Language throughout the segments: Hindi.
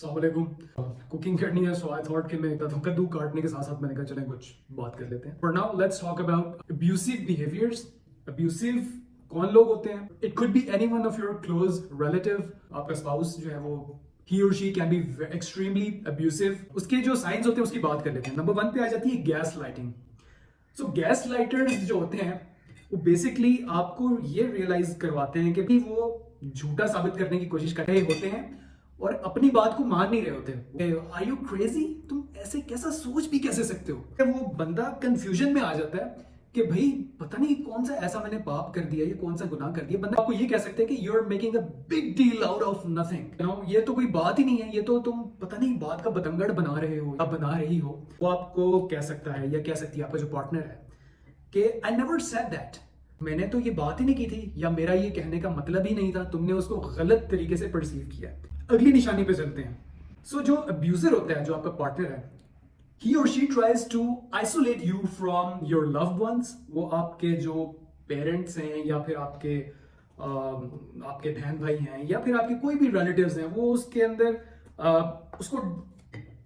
अस्सलाम वालेकुम। कुकिंग करनी है, सो आई थॉट कि मैं कद्दू काटने के साथ साथ मैंने कहा चलें कुछ बात कर लेते हैं। For now let's talk about abusive behaviours. Abusive कौन लोग होते हैं? It could be any one of your close relative. आपका स्पाउस जो है वो ही और she can be extremely abusive. उसके जो साइंस होते हैं उसकी बात कर लेते हैं। नंबर 1 पे आ जाती है गैस लाइटिंग। सो गैस लाइटर्स जो होते हैं वो बेसिकली आपको ये रियलाइज करवाते हैं कि वो झूठा साबित करने की कोशिश कर रहे होते हैं और अपनी बात को मान नहीं रहे होते। Are you crazy? तुम ऐसे कैसा सोच भी कैसे सकते हो? वो बंदा कंफ्यूजन में आ जाता है कि भाई पता नहीं कौन सा ऐसा मैंने पाप कर दिया, ये कौन सा गुनाह कर दिया। बंदा आपको ये कह सकते हैं कि you are making a big deal out of nothing. You know, ये तो कोई बात ही नहीं है, ये तो तुम पता नहीं बात का बतंगड़ बना रहे हो या बना रही हो। वो आपको कह सकता है या कह सकती है आपका जो पार्टनर है कि आई नेवर सेड दैट, मैंने तो ये बात ही नहीं की थी, या मेरा ये कहने का मतलब ही नहीं था, तुमने उसको गलत तरीके से परसीव किया। अगली निशानी पे चलते हैं। सो जो अब्यूजर होता है, जो आपका पार्टनर है, he or she tries to isolate you from your loved ones। वो आपके जो पेरेंट्स हैं या फिर आपके बहन भाई हैं या फिर आपके कोई भी रिलेटिव्स हैं, वो उसके अंदर उसको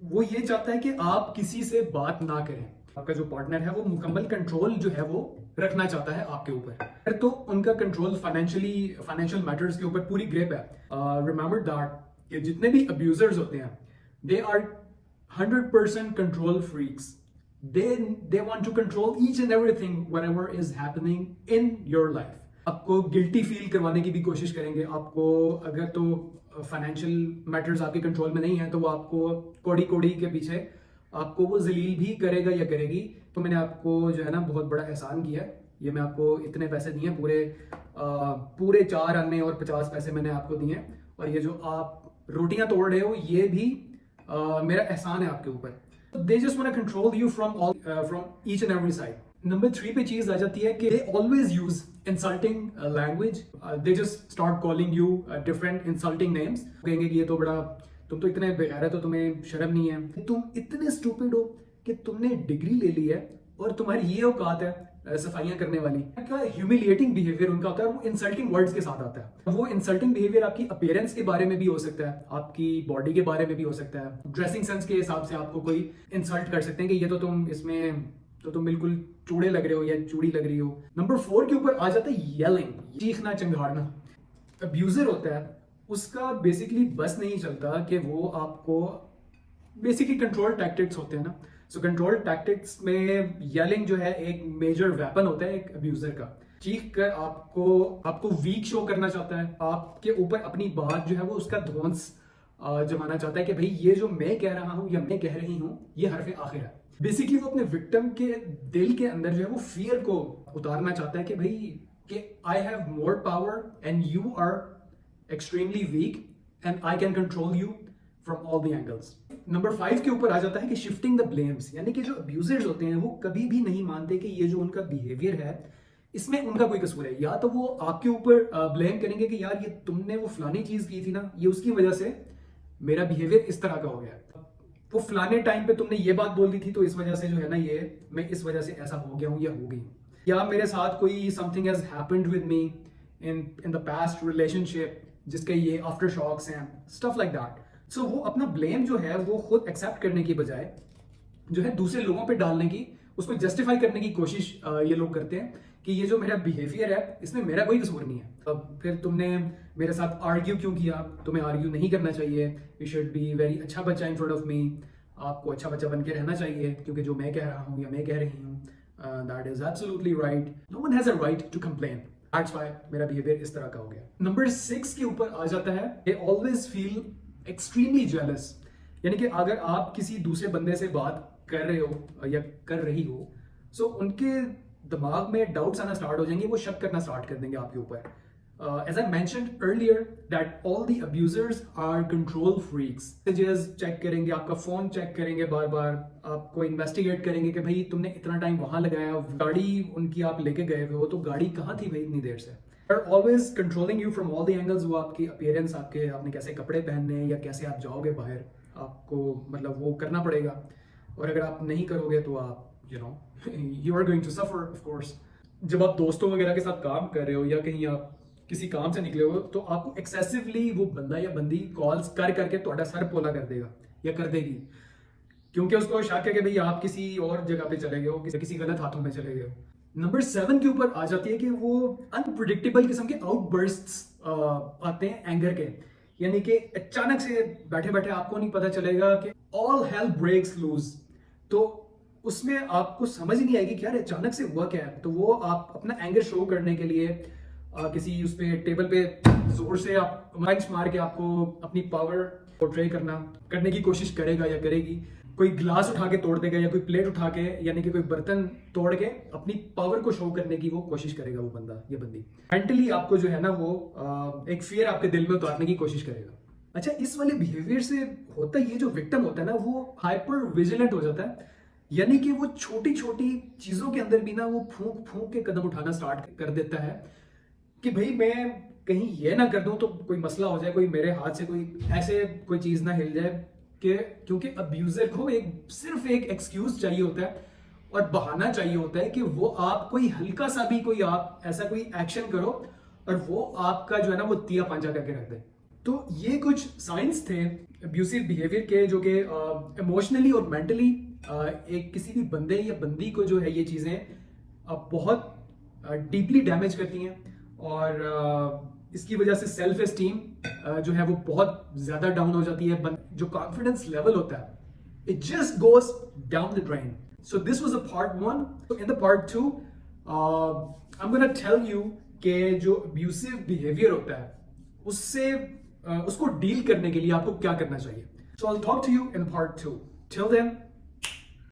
वो ये चाहता है कि आप किसी से बात ना करें। आपका जो पार्टनर है वो मुकम्मल कंट्रोल जो है वो रखना चाहता है आपके ऊपर। तो उनका कंट्रोल फाइनेंशियल मैटर्स के ऊपर पूरी ग्रिप है। रिमेंबर दैट कि जितने भी अब्यूजर्स होते हैं they are 100% control freaks। They want to control each and everything whatever is happening in your life। आपको गिल्टी फील करवाने की भी कोशिश करेंगे। आपको अगर तो फाइनेंशियल मैटर्स आपके कंट्रोल में नहीं है तो वो आपको कोड़ी कोड़ी के पीछे आपको वो जलील भी करेगा या करेगी। तो मैंने आपको जो है ना बहुत बड़ा एहसान किया है। ये मैं आपको इतने पैसे दिए, पूरे 4 आने और 50 पैसे मैंने आपको दिए, और ये जो आप रोटियां तोड़ रहे हो ये भी मेरा एहसान है आपके ऊपर। They just want to control you from each and every side. Number 3 पे चीज आ जाती है कि they always use insulting language. They just start calling you different insulting names. कहेंगे कि ये तो बड़ा, तुम तो इतने बेगैरत हो, तुम्हें शर्म नहीं है, तुम इतने स्टूपिड हो कि तुमने डिग्री ले ली है और तुम्हारी ये औकात है सफाइयां करने वाली। का ह्यूमिलिएटिंग बिहेवियर उनका होता है, वो इंसल्टिंग वर्ड्स के साथ आता है। वो इंसल्टिंग बिहेवियर आपकी अपीयरेंस के बारे में भी हो सकता है, आपकी बॉडी के बारे में भी हो सकता है, ड्रेसिंग सेंस के हिसाब से आपको कोई इंसल्ट कर सकते हैं कि ये तो तुम इसमें तो तुम बिल्कुल चूड़े लग रहे हो या चूड़ी लग रही हो। नंबर 4 के ऊपर आ जाता है येलिंग, चीखना चंगाड़ना। अब्यूजर होता है, उसका बेसिकली बस नहीं चलता कि वो आपको बेसिकली कंट्रोल टैक्टिक्स होते हैं ना। सो कंट्रोल टैक्टिक्स में येलिंग जो है एक मेजर वेपन होता है एक अब्यूजर का। चीख कर आपको वीक शो करना चाहता है, आपके ऊपर अपनी बात जो है वो उसका ध्वंस जमाना चाहता है कि भाई ये जो मैं कह रहा हूं या मैं कह रही हूं ये हरफ आखिर है। बेसिकली वो अपने विक्टिम के दिल के अंदर जो है वो फियर को उतारना चाहता है कि भाई कि I have more power and you are extremely weak and I can control you from all the angles. Number 5 के ऊपर आ जाता है कि शिफ्टिंग द ब्लेम्स, यानी कि जो अब्यूजर्स होते हैं वो कभी भी नहीं मानते कि ये जो उनका बिहेवियर है इसमें उनका कोई कसूर है। या तो वो आपके ऊपर ब्लेम करेंगे कि यार ये तुमने वो फलानी चीज की थी ना, ये उसकी वजह से मेरा बिहेवियर इस तरह का हो गया, वो फलाने टाइम पे तुमने ये बात बोल दी थी तो इस वजह से जो है ना ये मैं इस वजह से ऐसा हो गया हूं या हो गई हूं, या मेरे साथ कोई something has happened with me in the past relationship जिसके ये आफ्टर शॉक्स हैं, स्टफ लाइक दैट। सो वो अपना ब्लेम जो है वो खुद एक्सेप्ट करने की बजाय जो है दूसरे लोगों पे डालने की, उसको जस्टिफाई करने की कोशिश ये लोग करते हैं कि ये जो मेरा बिहेवियर है इसमें मेरा कोई कसूर नहीं है। अब फिर तुमने मेरे साथ आर्ग्यू क्यों किया? तुम्हें आर्ग्यू नहीं करना चाहिए। यू शुड बी वेरी अच्छा बच्चा इन फ्रंट ऑफ मी। आपको अच्छा बच्चा बन के रहना चाहिए क्योंकि जो मैं कह रहा हूँ या मैं कह रही हूँ that is absolutely right. No one has a right to complain. That's why मेरा बिहेवियर इस तरह का हो गया। नंबर 6 के ऊपर आ जाता है they always feel extremely jealous, यानी कि अगर आप किसी दूसरे बंदे से बात कर रहे हो या कर रही हो सो उनके दिमाग में डाउट्स आना स्टार्ट हो जाएंगे, वो शक करना स्टार्ट कर देंगे आपके ऊपर। As I mentioned earlier that all the abusers are control freaks. Messages check करेंगे, आपका फोन चेक करेंगे, बार बार आपको इन्वेस्टिगेट करेंगे कि भाई तुमने इतना टाइम वहां लगाया, गाड़ी उनकी आप लेके गए हुए हो तो गाड़ी कहाँ थी भाई इतनी देर से। They're always controlling you from all the angles। वो आपकी अपीयरेंस, आपने कैसे कपड़े पहनने हैं या कैसे आप जाओगे बाहर, आपको मतलब वो करना पड़ेगा, और अगर आप नहीं करोगे तो आप you are going to suffer of course। जब आप दोस्तों वगैरह के साथ काम कर रहे हो या कहीं आप किसी काम से निकले हो तो आपको एक्सेसिवली वो बंदा या बंदी कॉल्स कर करके ਤੁਹਾਡਾ सर पोला कर देगा या कर देगी, क्योंकि उसको शक है कि भाई आप किसी और जगह पे चले गए हो, किसी गलत हाथों में चले गए हो। नंबर 7 के ऊपर आ जाती है कि वो अनप्रिडिक्टेबल किस्म के आउटबर्स्ट्स आते हैं एंगर के, यानी कि अचानक से बैठे बैठे आपको नहीं पता चलेगा कि ऑल हेल ब्रेक्स लूज, तो उसमें आपको समझ नहीं आएगी कि यार अचानक से हुआ क्या है। तो वो आप अपना एंगर शो करने के लिए किसी उस पे टेबल पे जोर से आप पंच मार के आपको अपनी पावर पोर्ट्रे करने की कोशिश करेगा या करेगी। कोई ग्लास उठा के तोड़ देगा या कोई प्लेट उठा के, यानी कि कोई बर्तन तोड़ के अपनी पावर को शो करने की वो कोशिश करेगा वो बंदा या बंदी। मेंटली आपको जो है ना वो एक फियर आपके दिल में उतारने की कोशिश करेगा। अच्छा, इस वाले बिहेवियर से होता ये जो विक्टिम होता है ना वो हाइपर विजिलेंट हो जाता है, यानी कि वो छोटी छोटी चीजों के अंदर भी ना वो फूंक फूंक के कदम उठाना स्टार्ट कर देता है कि भाई मैं कहीं ये ना कर दूं तो कोई मसला हो जाए, कोई मेरे हाथ से कोई ऐसे कोई चीज ना हिल जाए, कि क्योंकि अब्यूजर को सिर्फ एक एक्सक्यूज चाहिए होता है और बहाना चाहिए होता है कि वो आप कोई हल्का सा भी कोई आप ऐसा कोई एक्शन करो और वो आपका जो है ना वो तिया पांजा करके रख दे। तो ये कुछ साइंस थे अब्यूसिव बिहेवियर के जो कि इमोशनली और मेंटली एक किसी भी बंदे या बंदी को जो है ये चीजें बहुत डीपली डैमेज करती हैं, और इसकी वजह से सेल्फ एस्टीम जो है वो बहुत ज्यादा डाउन हो जाती है। जो कॉन्फिडेंस लेवल होता है it just goes down the drain. So this was a part 1। So in the part 2 I am gonna tell you कि जो अब्यूसिव बिहेवियर होता है उससे उसको डील करने के लिए आपको क्या करना चाहिए। So I will talk to you in part 2। Till then